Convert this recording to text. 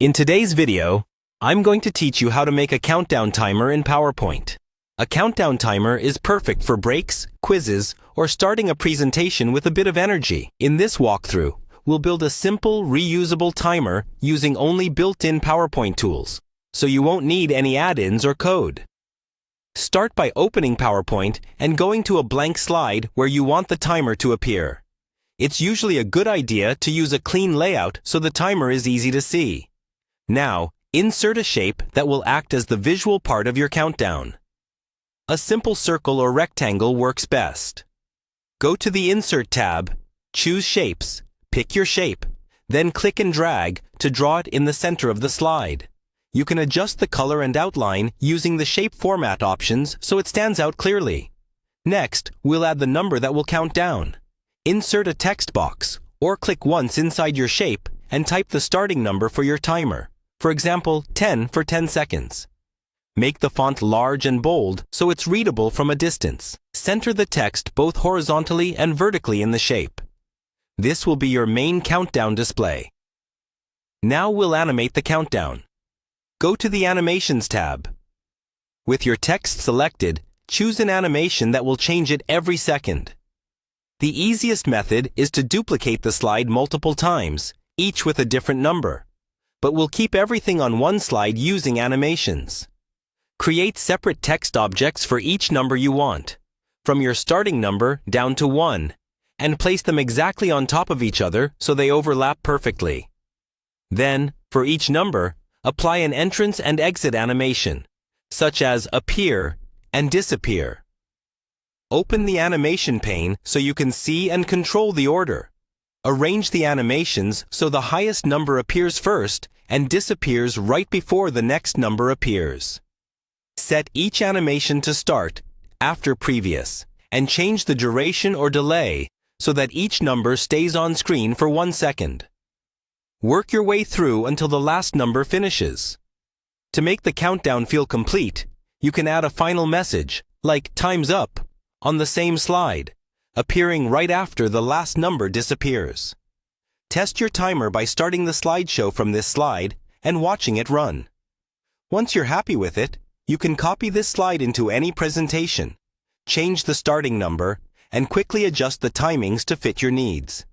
In today's video, I'm going to teach you how to make a countdown timer in PowerPoint. A countdown timer is perfect for breaks, quizzes, or starting a presentation with a bit of energy. In this walkthrough, we'll build a simple, reusable timer using only built-in PowerPoint tools, so you won't need any add-ins or code. Start by opening PowerPoint and going to a blank slide where you want the timer to appear. It's usually a good idea to use a clean layout so the timer is easy to see. Now, insert a shape that will act as the visual part of your countdown. A simple circle or rectangle works best. Go to the Insert tab, choose Shapes, pick your shape, then click and drag to draw it in the center of the slide. You can adjust the color and outline using the shape format options so it stands out clearly. Next, we'll add the number that will count down. Insert a text box, or click once inside your shape and type the starting number for your timer. For example, 10 for 10 seconds. Make the font large and bold so it's readable from a distance. Center the text both horizontally and vertically in the shape. This will be your main countdown display. Now we'll animate the countdown. Go to the Animations tab. With your text selected, choose an animation that will change it every second. The easiest method is to duplicate the slide multiple times, each with a different number. But we'll keep everything on one slide using animations. Create separate text objects for each number you want, from your starting number down to 1, and place them exactly on top of each other so they overlap perfectly. Then, for each number, apply an entrance and exit animation, such as appear and disappear. Open the animation pane so you can see and control the order. Arrange the animations so the highest number appears first and disappears right before the next number appears. Set each animation to start after previous and change the duration or delay so that each number stays on screen for 1 second. Work your way through until the last number finishes. To make the countdown feel complete, you can add a final message, like "Time's up," on the same slide, appearing right after the last number disappears. Test your timer by starting the slideshow from this slide and watching it run. Once you're happy with it, you can copy this slide into any presentation, change the starting number, and quickly adjust the timings to fit your needs.